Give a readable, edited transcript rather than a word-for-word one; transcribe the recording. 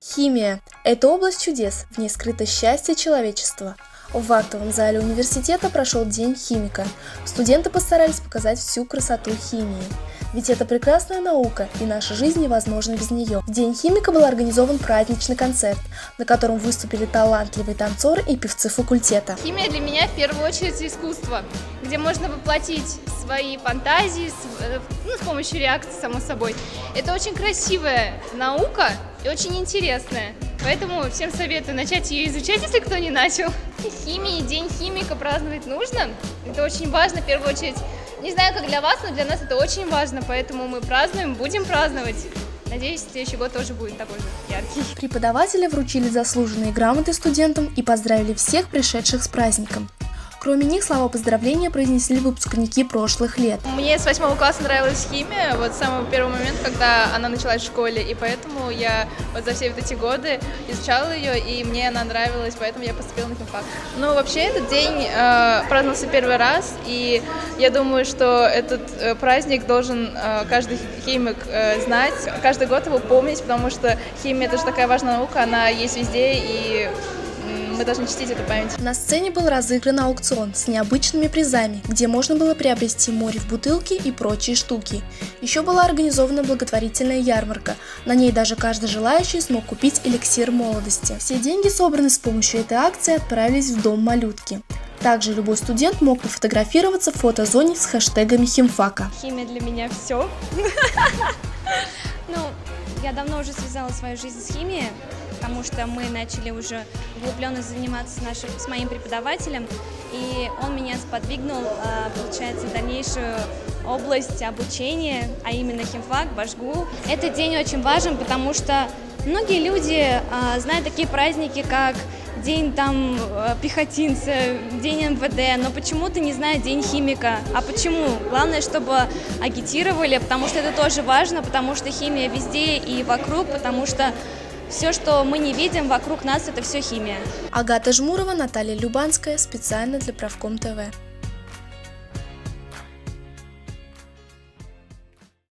Химия – это область чудес, в ней скрыто счастье человечества. В актовом зале университета прошел День химика. Студенты постарались показать всю красоту химии. Ведь это прекрасная наука, и наша жизнь невозможна без нее. В День химика был организован праздничный концерт, на котором выступили талантливые танцоры и певцы факультета. Химия для меня в первую очередь искусство, где можно воплотить свои фантазии с помощью реакции, само собой. Это очень красивая наука и очень интересная. Поэтому всем советую начать ее изучать, если кто не начал. Химии, День химика праздновать нужно. Это очень важно в первую очередь. Не знаю, как для вас, но для нас это очень важно, поэтому мы празднуем, будем праздновать. Надеюсь, следующий год тоже будет такой же яркий. Преподаватели вручили заслуженные грамоты студентам и поздравили всех пришедших с праздником. Кроме них, слова поздравления произнесли выпускники прошлых лет. Мне с 8 класса нравилась химия, вот с самого первого момента, когда она началась в школе, и поэтому я вот за все вот эти годы изучала ее, и мне она нравилась, поэтому я поступила на химфак. Ну, вообще, этот день праздновался первый раз, и я думаю, что этот праздник должен каждый химик знать, каждый год его помнить, потому что химия – это же такая важная наука, она есть везде, и мы должны чтить эту память. На сцене был разыгран аукцион с необычными призами, где можно было приобрести море в бутылке и прочие штуки. Еще была организована благотворительная ярмарка. На ней даже каждый желающий смог купить эликсир молодости. Все деньги, собранные с помощью этой акции, отправились в дом малютки. Также любой студент мог пофотографироваться в фотозоне с хэштегами химфака. Химия для меня все. Ну, я давно уже связала свою жизнь с химией, потому что мы начали уже углубленно заниматься с моим преподавателем, и он меня сподвигнул, получается, в дальнейшую область обучения, а именно химфак, башгул. Этот день очень важен, потому что многие люди знают такие праздники, как День пехотинца, День МВД, но почему-то не знают День химика. А почему? Главное, чтобы агитировали, потому что это тоже важно, потому что химия везде и вокруг, потому что все, что мы не видим вокруг нас, это все химия. Агата Жмурова, Наталья Любанская, специально для Правком ТВ.